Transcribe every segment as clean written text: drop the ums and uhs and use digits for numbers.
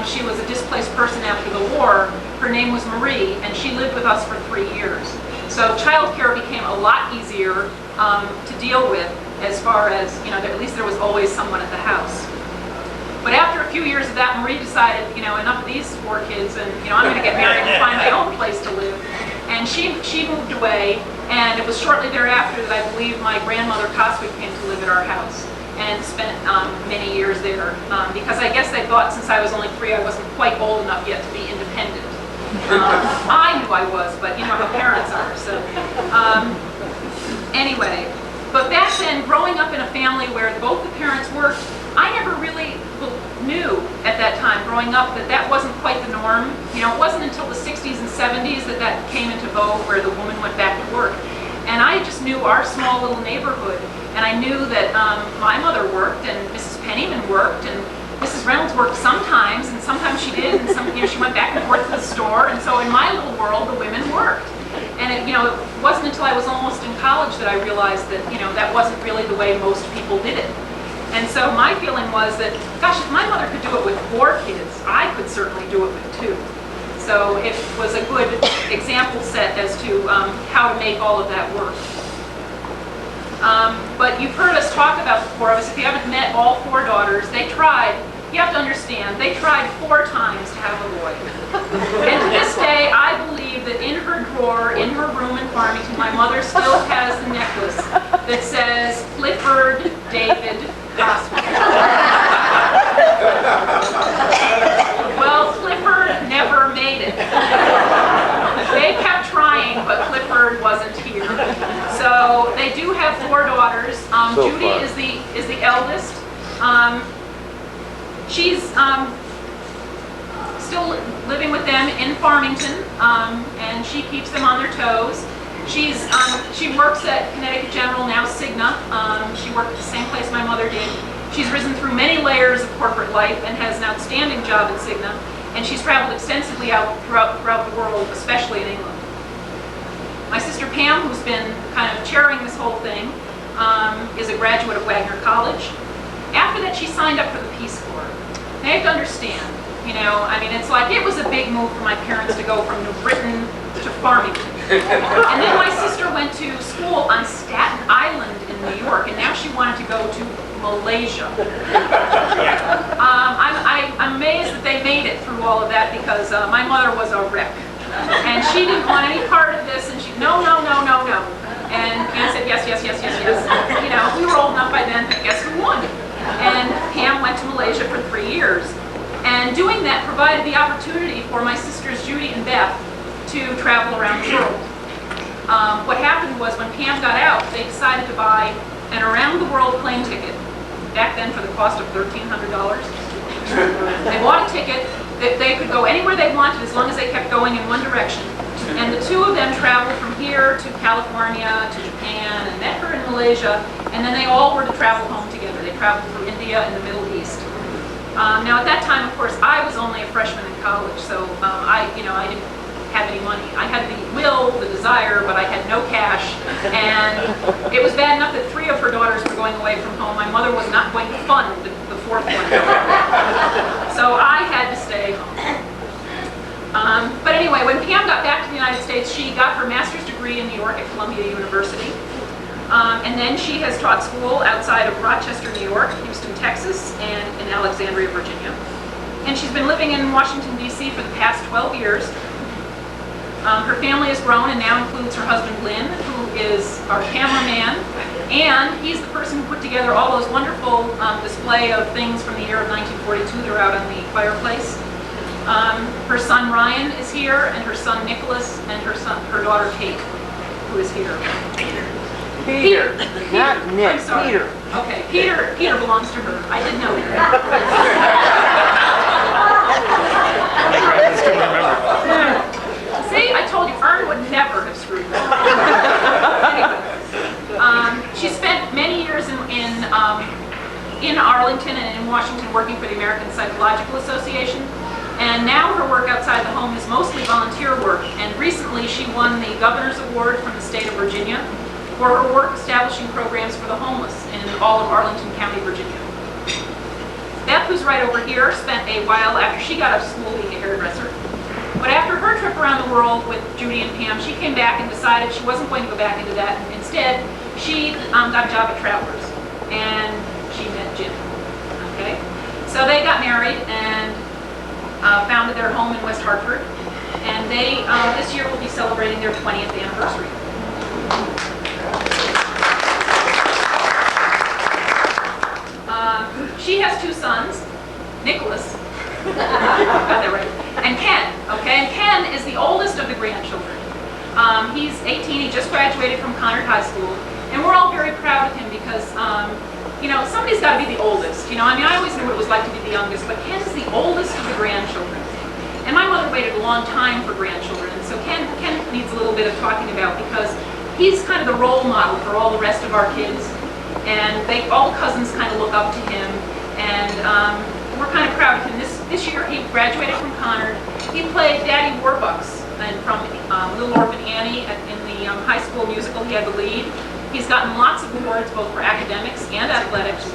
She was a displaced person after the war. Her name was Marie, and she lived with us for 3 years. So childcare became a lot easier to deal with, as far as, at least there was always someone at the house. But after a few years of that, Marie decided, enough of these 4 kids, and I'm going to get married and find my own place to live. And she moved away, and it was shortly thereafter that I believe my grandmother Kosswig came to live at our house and spent many years there, because I guess they thought since I was only 3, I wasn't quite old enough yet to be independent. I knew I was, but how parents are. So anyway, but back then, growing up in a family where both the parents worked, I never really knew at that time, growing up, that wasn't quite the norm. It wasn't until the 60s and 70s that came into vogue, where the woman went back to work. And I just knew our small little neighborhood, and I knew that my mother worked, and Mrs. Pennyman worked, and Mrs. Reynolds worked sometimes, and sometimes she did, and she went back and forth to the store. And so in my little world, the women worked. And it wasn't until I was almost in college that I realized that that wasn't really the way most people did it. And so my feeling was that, gosh, if my mother could do it with 4 kids, I could certainly do it with 2. So it was a good example set as to how to make all of that work. But you've heard us talk about the 4 of us. If you haven't met all 4 daughters, they tried. You have to understand, they tried 4 times to have a boy. And to this day, I believe that in her drawer, in her room in Farmington, my mother still has the necklace that says Clifford David Kosswig. Well, Clifford never made it. They kept trying, but Clifford wasn't here. So they do have 4 daughters. Judy is the eldest. She's still living with them in Farmington, and she keeps them on their toes. She works at Connecticut General, now Cigna. She worked at the same place my mother did. She's risen through many layers of corporate life and has an outstanding job at Cigna. And she's traveled extensively out throughout the world, especially in England. My sister Pam, who's been kind of chairing this whole thing, is a graduate of Wagner College. After that, she signed up for the Peace Corps. Now you have to understand, it's like it was a big move for my parents to go from New Britain to Farmington. And then my sister went to school on Staten Island in New York, and now she wanted to go to Malaysia. I'm amazed that they made it through all of that, because my mother was a wreck. And she didn't want any part of this, and she, no. And Pam said, yes. We were old enough by then, but guess who won? And Pam went to Malaysia for 3 years. And doing that provided the opportunity for my sisters Judy and Beth to travel around the world. What happened was, when Pam got out, they decided to buy an around-the-world plane ticket, back then for the cost of $1,300. They bought a ticket that they could go anywhere they wanted as long as they kept going in one direction. And the 2 of them traveled from here to California, to Japan, and met her in Malaysia, and then they all were to travel home together. They traveled through India and the Middle East. Now at that time, of course, I was only a freshman in college, so I didn't have any money. I had the will, the desire, but I had no cash, and it was bad enough that 3 of her daughters were going away from home. My mother was not going to fund the 4th one. So I had to stay home. But anyway, when Pam got back to the United States, she got her master's degree in New York at Columbia University. And then she has taught school outside of Rochester, New York, Houston, Texas, and in Alexandria, Virginia. And she's been living in Washington, D.C. for the past 12 years. Her family has grown and now includes her husband, Lynn, who is our cameraman. And he's the person who put together all those wonderful display of things from the year of 1942 that are out on the fireplace. Her son, Ryan, is here, and her son, Nicholas, and her daughter, Kate, who is here. Peter. Not Nick, Peter. Okay, Peter belongs to her. I didn't know that. See, I told you, Ern would never have screwed me. Anyway, she spent many years in Arlington and in Washington working for the American Psychological Association. And now her work outside the home is mostly volunteer work. And recently she won the Governor's Award from the state of Virginia for her work establishing programs for the homeless in all of Arlington County, Virginia. Beth, who's right over here, spent a while after she got out of school being a hairdresser. But after her trip around the world with Judy and Pam, she came back and decided she wasn't going to go back into that. Instead, she got a job at Travelers, and she met Jim. Okay, so they got married and founded their home in West Hartford, and they this year will be celebrating their 20th anniversary. She has 2 sons, Nicholas, got that right, and Ken, okay? And Ken is the oldest of the grandchildren. He's 18, he just graduated from Concord High School, and we're all very proud of him because, you know, somebody's got to be the oldest. You know, I mean, I always knew what it was like to be the youngest, but Ken's the oldest of the grandchildren. And my mother waited a long time for grandchildren, and so Ken needs a little bit of talking about because he's kind of the role model for all the rest of our kids, and all the cousins kind of look up to him, and we're kind of proud of him. This year he graduated from Concord. He played Daddy Warbucks and from Little Orphan Annie in the high school musical. He had the lead. He's gotten lots of awards both for academics and athletics,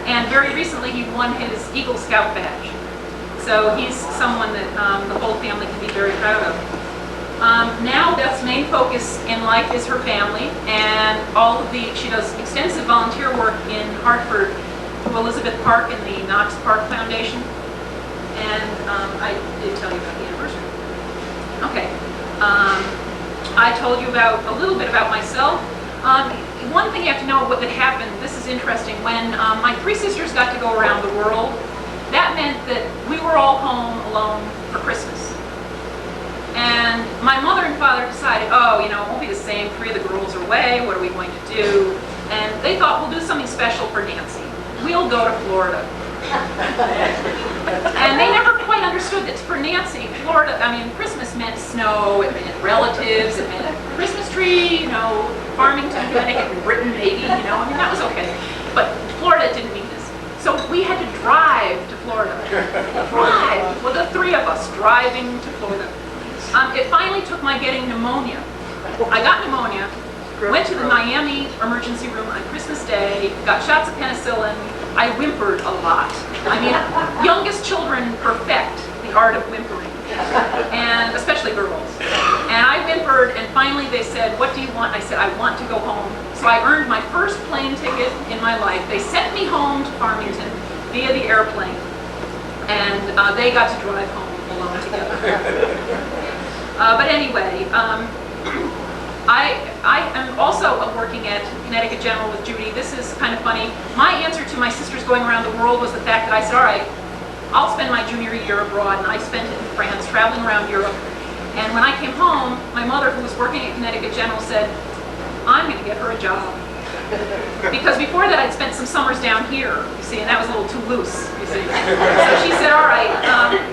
and very recently he won his Eagle Scout badge. So he's someone that the whole family can be very proud of. Now Beth's main focus in life is her family, and she does extensive volunteer work in Hartford through Elizabeth Park and the Knox Park Foundation. And I did tell you about the anniversary. Okay. I told you a little bit about myself. One thing you have to know what had happened, this is interesting, when my 3 sisters got to go around the world, that meant that we were all home alone for Christmas. And my mother and father decided, oh, you know, it won't be the same, 3 of the girls are away, what are we going to do? And they thought, we'll do something special for Nancy. We'll go to Florida. And they never quite understood that for Nancy, Florida, I mean, Christmas meant snow, it meant relatives, it meant Christmas tree, you know, Farmington, Connecticut, and Britain, maybe, you know, I mean, that was okay. But Florida didn't mean this. So we had to drive to Florida. Drive, well, the 3 of us driving to Florida. It finally took my getting pneumonia. I got pneumonia, went to the Miami emergency room on Christmas Day, got shots of penicillin. I whimpered a lot. I mean, youngest children perfect the art of whimpering, and especially girls. And I whimpered, and finally they said, what do you want? I said, I want to go home. So I earned my first plane ticket in my life. They sent me home to Farmington via the airplane, and they got to drive home alone together. But anyway, I am also working at Connecticut General with Judy. This is kind of funny. My answer to my sisters going around the world was the fact that I said, all right, I'll spend my junior year abroad, and I spent it in France, traveling around Europe. And when I came home, my mother, who was working at Connecticut General, said, I'm going to get her a job. Because before that, I'd spent some summers down here, you see, and that was a little too loose, you see. So she said, all right,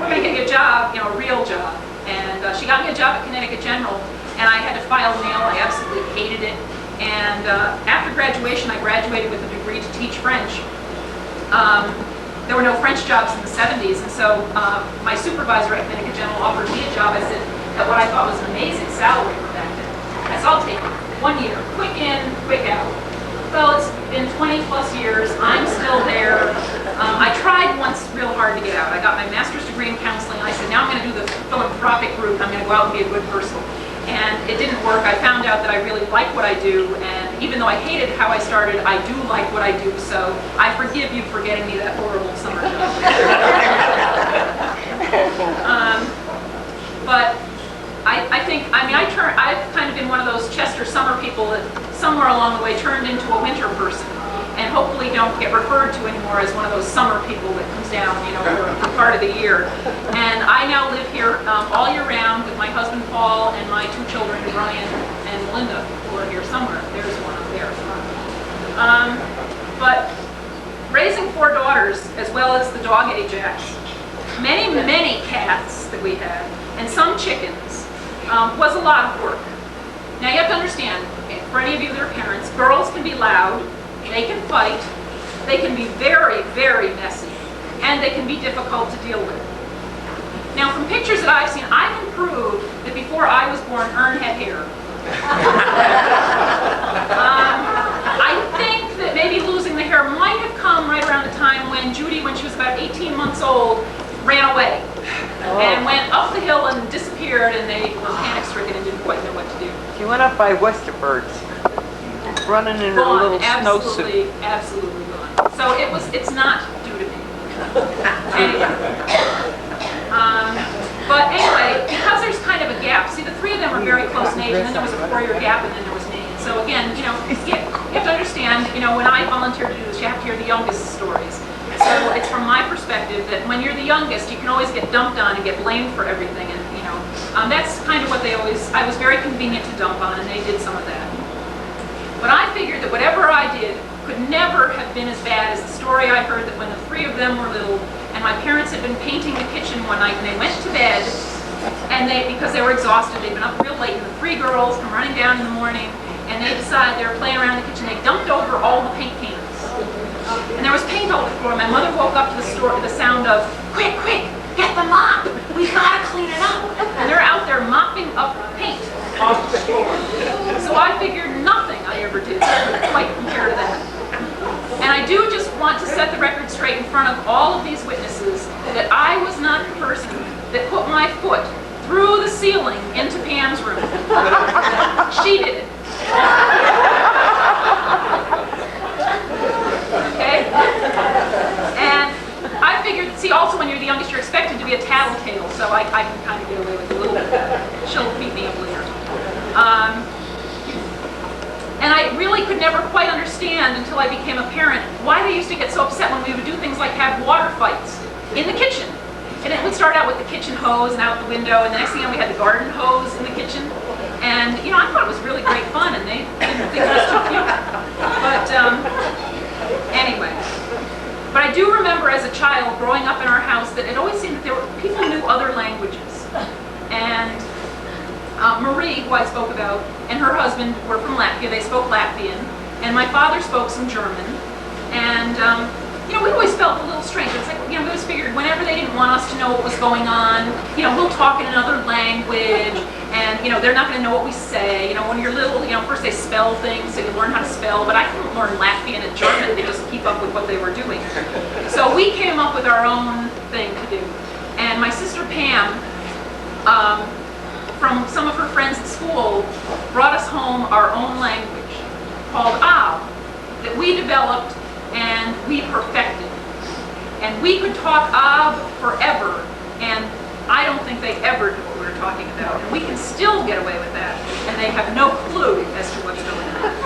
we're going to get you a job, you know, a real job. And she got me a job at Connecticut General, and I had to file mail. I absolutely hated it. And after graduation, I graduated with a degree to teach French. There were no French jobs in the 70s, and so my supervisor at Connecticut General offered me a job. I said, at what I thought was an amazing salary for back then. I said, I'll take it. 1 year, quick in, quick out. Well, it's been 20 plus years. I'm still there. I tried once real hard to get out. I got my master's degree in counseling. I said, now I'm going to do the philanthropic route. I'm going to go out and be a good person. And it didn't work. I found out that I really like what I do, and even though I hated how I started, I do like what I do, so I forgive you for getting me that horrible summer job. But I think, I mean, I've kind of been one of those Chester summer people that somewhere along the way turned into a winter person, and hopefully don't get referred to anymore as one of those summer people that comes down, you know, for part of the year. And I now live here all year round with my husband Paul and my 2 children, Brian and Melinda, who are here somewhere. There's one up there. But raising 4 daughters, as well as the dog Ajax, many, many cats that we had, and some chickens, was a lot of work. Now you have to understand, for any of you that are parents, girls can be loud, they can fight, they can be very, very messy, and they can be difficult to deal with. Now from pictures that I've seen, I can prove that before I was born, Ern had hair. I think that maybe losing the hair might have come come right around the time when Judy, when she was about 18 months old, ran away and went up the hill and disappeared, and they were panic-stricken and didn't quite know what to do. She went up by Westerberg's, running in her little snowsuit. Absolutely gone. So it's not due to me. Anyway. But anyway, because there's kind of a gap, see, the three of them were very close in age, and then there was a 4-year gap, and then there was me. So again, you have to understand, when I volunteer to do this, you have to hear the youngest stories. So it's from my perspective that when you're the youngest, you can always get dumped on and get blamed for everything, and that's kind of what I was very convenient to dump on, and they did some of that. But I figured that whatever I did could never have been as bad as the story I heard that when the three of them were little, and my parents had been painting the kitchen one night, and they went to bed, and because they were exhausted, they'd been up real late, and the three girls come running down in the morning, and they decided they were playing around in the kitchen. They dumped over all the paint cans. And there was paint all over the floor. My mother woke up to the sound of, quick, quick, get the mop. We gotta clean it up. And they're out there mopping up paint. So I figured nothing I ever did could quite compare to that. And I do just want to set the record straight in front of all of these witnesses that I was not the person that put my foot through the ceiling into Pam's room. She did it. Okay? And I figured, see, also when you're the youngest, you're expected to be a tattletale, so I can kind of get away with it a little bit. She'll beat me up later. And I really could never quite understand until I became a parent why they used to get so upset when we would do things like have water fights in the kitchen. And it would start out with the kitchen hose and out the window, and the next thing you know, we had the garden hose in the kitchen. And, I thought it was really great fun, and they didn't think it was too cute. But, anyway. But I do remember as a child growing up in our house that it always seemed that people knew other languages. And Marie, who I spoke about, and her husband were from Latvia. They spoke Latvian. And my father spoke some German. And, we always felt a little strange. It's like, we always figured whenever they didn't want us to know what was going on, we'll talk in another language, and, they're not going to know what we say. When you're little, first they spell things, so you learn how to spell, but I couldn't learn Latvian and German to just keep up with what they were doing. So we came up with our own thing to do. And my sister Pam, from some of her friends at school, brought us home our own language called Ab, that we developed and we perfected. And we could talk Ab forever, and I don't think they ever knew what we were talking about. And we can still get away with that, and they have no clue as to what's going on.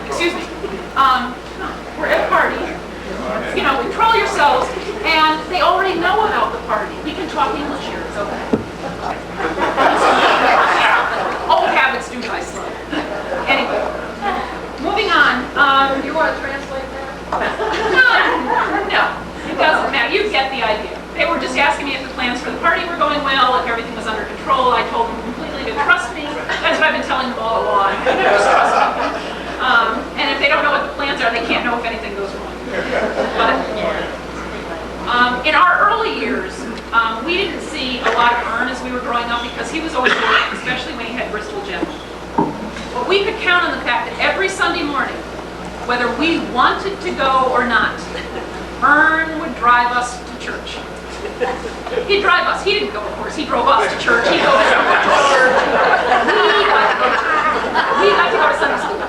Excuse me. We're at a party. Control yourselves, and they already know about the party. We can talk English here. It's okay. Old habits do die slow. Anyway, moving on. You want to translate that? No, it doesn't matter. You get the idea. They were just asking me if the plans for the party were going well, if everything was under control. I told them completely to trust me. That's what I've been telling them all along. Just trust me. And if they don't know what the plans are, they can't know if anything goes wrong. But in our early years, we didn't see a lot of Ern as we were growing up because he was always working, especially when he had Bristol General. But we could count on the fact that every Sunday morning, whether we wanted to go or not, Ern would drive us to church. He'd drive us. He didn't go, of course. He drove us to church. He drove us to church. We got to go to Sunday school.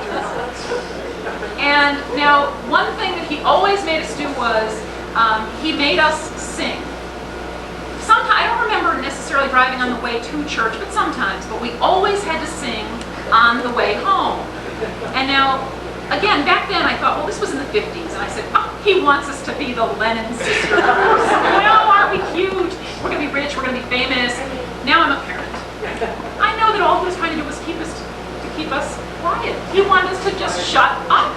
And now, one thing that he always made us do was he made us sing. Sometimes, I don't remember necessarily driving on the way to church, but sometimes. But we always had to sing on the way home. And now, again, back then I thought, well, this was in the 50s. And I said, oh, he wants us to be the Lennon sisters. Well, aren't we huge? We're going to be rich. We're going to be famous. Now I'm a parent. I know that all he was trying to do was keep us quiet. He wanted us to just shut up.